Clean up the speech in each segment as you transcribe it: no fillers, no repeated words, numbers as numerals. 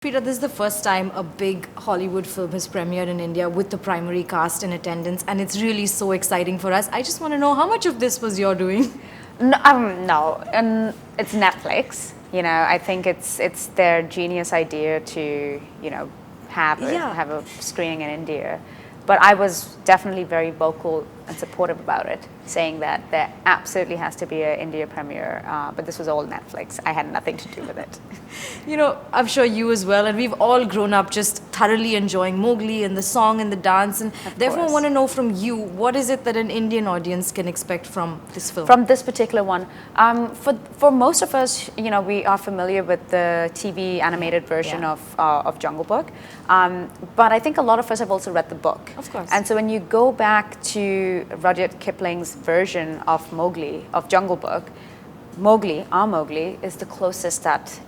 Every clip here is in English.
Freida, this is the first time a big Hollywood film has premiered in India with the primary cast in attendance, and it's really so exciting for us. I just want to know how much of this was your doing? No, and it's Netflix. I think it's their genius idea to have a screening in India. But I was definitely very vocal and supportive about it, saying that there absolutely has to be an India premiere. But this was all Netflix. I had nothing to do with it. I'm sure you as well, and we've all grown up just thoroughly enjoying Mowgli and the song and the dance, and therefore I want to know from you, what is it that an Indian audience can expect from this film? From this particular one, for most of us, we are familiar with the TV animated version of Jungle Book, but I think a lot of us have also read the book. Of course. And so when you go back to Rudyard Kipling's version of Mowgli, of Jungle Book, Mowgli, our Mowgli, is the closest that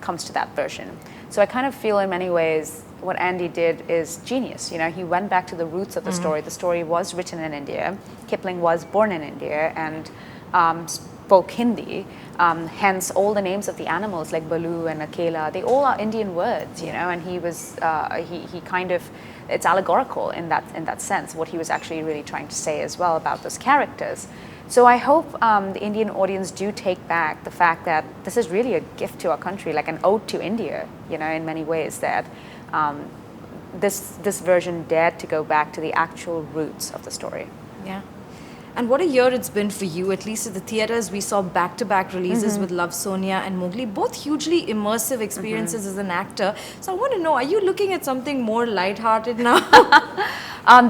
comes to that version. So I kind of feel in many ways what Andy did is genius. He went back to the roots of the story. The story was written in India. Kipling was born in India and spoke Hindi. Hence, all the names of the animals like Balu and Akela, they all are Indian words, and he was, he kind of, it's allegorical in that sense, what he was actually really trying to say as well about those characters. So I hope the Indian audience do take back the fact that this is really a gift to our country, like an ode to India, in many ways, that this version dared to go back to the actual roots of the story. Yeah. And what a year it's been for you. At least at the theaters, we saw back-to-back releases with Love, Sonia and Mowgli, both hugely immersive experiences as an actor. So I want to know, are you looking at something more lighthearted now?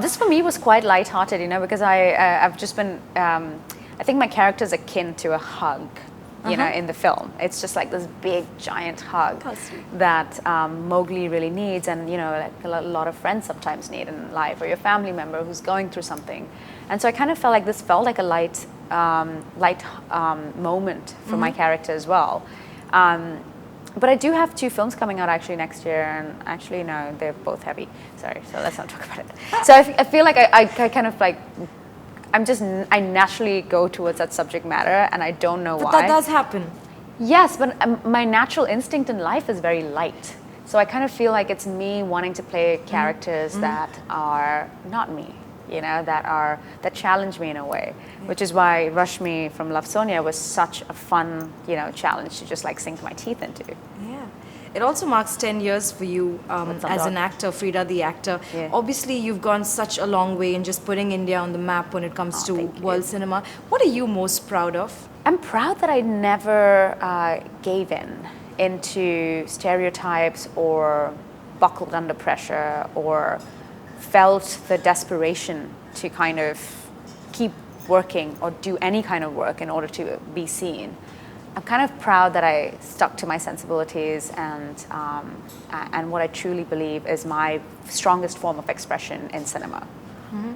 This for me was quite lighthearted, because I've just been, I think my character is akin to a hug, in the film. It's just like this big, giant hug that Mowgli really needs, and, like a lot of friends sometimes need in life, or your family member who's going through something. And so I kind of felt like this felt like a light moment for my character as well. But I do have 2 films coming out actually next year, and actually, no, they're both heavy. Sorry, so let's not talk about it. So I feel like I kind of like, I naturally go towards that subject matter, and I don't know why. But that does happen. Yes, but my natural instinct in life is very light. So I kind of feel like it's me wanting to play characters that are not me. That challenge me in a way, which is why Rashmi from Love, Sonia was such a fun, challenge to just like sink my teeth into. Yeah. It also marks 10 years for you as an actor, Freida the actor. Yeah. Obviously, you've gone such a long way in just putting India on the map when it comes to world cinema. What are you most proud of? I'm proud that I never gave in into stereotypes or buckled under pressure or felt the desperation to kind of keep working or do any kind of work in order to be seen. I'm kind of proud that I stuck to my sensibilities and what I truly believe is my strongest form of expression in cinema. Mm-hmm.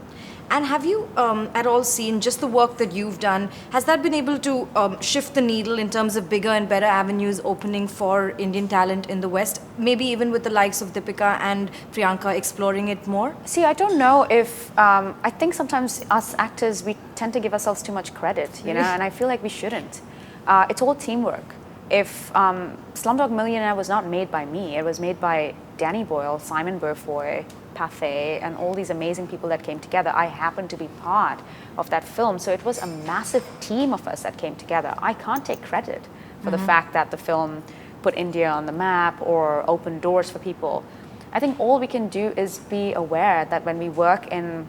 And have you at all seen just the work that you've done, has that been able to shift the needle in terms of bigger and better avenues opening for Indian talent in the West, maybe even with the likes of Deepika and Priyanka exploring it more? See, I don't know if, I think sometimes us actors, we tend to give ourselves too much credit, and I feel like we shouldn't. It's all teamwork. If Slumdog Millionaire was not made by me, it was made by Danny Boyle, Simon Burfoy, Pathé, and all these amazing people that came together. I happened to be part of that film, so it was a massive team of us that came together. I can't take credit for the fact that the film put India on the map or opened doors for people. I think all we can do is be aware that when we work in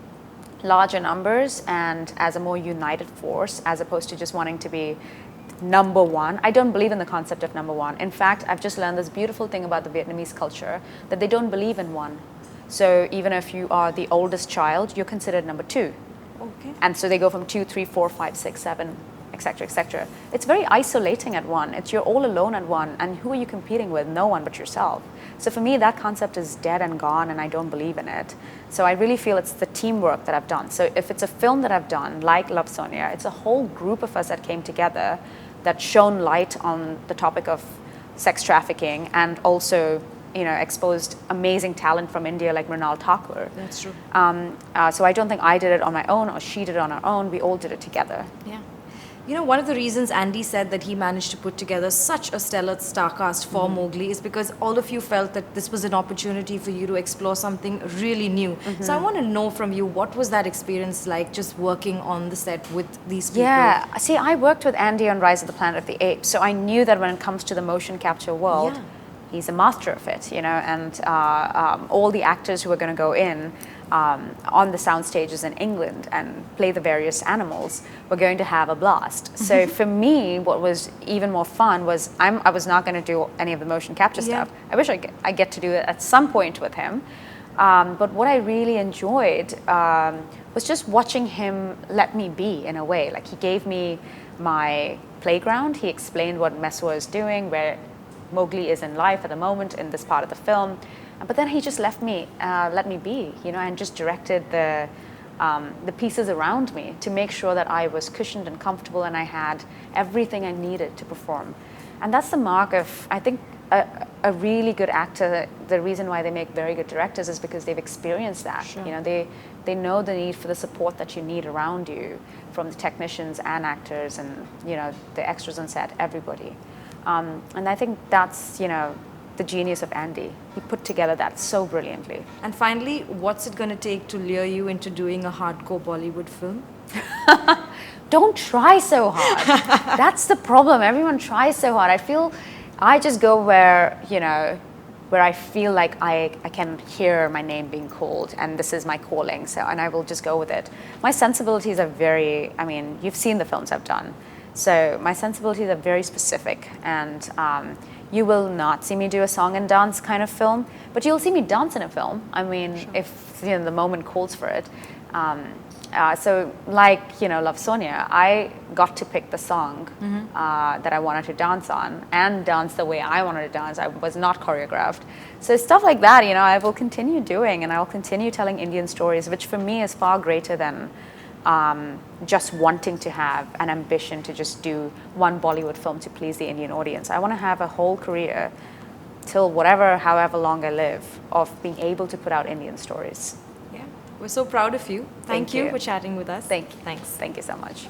larger numbers and as a more united force, as opposed to just wanting to be number one. I don't believe in the concept of number one. In fact, I've just learned this beautiful thing about the Vietnamese culture, that they don't believe in one. So even if you are the oldest child, you're considered number 2. Okay. And so they go from 2, 3, 4, 5, 6, 7, etc., etc. It's very isolating at 1. You're all alone at 1. And who are you competing with? No one but yourself. So for me, that concept is dead and gone, and I don't believe in it. So I really feel it's the teamwork that I've done. So if it's a film that I've done, like Love, Sonia, it's a whole group of us that came together that shone light on the topic of sex trafficking and also, exposed amazing talent from India like Mrinal Thakur. That's true. So I don't think I did it on my own or she did it on her own. We all did it together. Yeah. You know, one of the reasons Andy said that he managed to put together such a stellar star cast for Mowgli is because all of you felt that this was an opportunity for you to explore something really new. So I want to know from you, what was that experience like, just working on the set with these people? Yeah, see, I worked with Andy on Rise of the Planet of the Apes, so I knew that when it comes to the motion capture world, Yeah. he's a master of it, you know, and all the actors who are going to go in on the sound stages in England and play the various animals were going to have a blast. So for me, what was even more fun was I was not going to do any of the motion capture Yeah. stuff. I wish I get to do it at some point with him. But what I really enjoyed was just watching him let me be in a way. Like, he gave me my playground. He explained what Mesua is doing, where Mowgli is in life at the moment in this part of the film. But then he just let me be, you know, and just directed the pieces around me to make sure that I was cushioned and comfortable and I had everything I needed to perform. And that's the mark of, I think, a really good actor. The reason why they make very good directors is because they've experienced that. Sure. You know, they know the need for the support that you need around you, from the technicians and actors and, you know, the extras on set, everybody. And I think that's, you know, the genius of Andy. He put together that so brilliantly. And finally, what's it going to take to lure you into doing a hardcore Bollywood film? Don't try so hard. That's the problem. Everyone tries so hard. I feel I just go where, you know, where I feel like I can hear my name being called and this is my calling. So, and I will just go with it. My sensibilities are very, I mean, you've seen the films I've done. So my sensibilities are very specific, and you will not see me do a song and dance kind of film, but you'll see me dance in a film. I mean, sure. If, you know, the moment calls for it. So like, you know, Love Sonia, I got to pick the song that I wanted to dance on and dance the way I wanted to dance. I was not choreographed. So stuff like that, you know, I will continue doing, and I will continue telling Indian stories, which for me is far greater than just wanting to have an ambition to just do one Bollywood film to please the Indian audience. I want to have a whole career till however long I live, of being able to put out Indian stories. Yeah, we're so proud of you. Thank you for chatting with us. Thank you. Thanks. Thank you so much.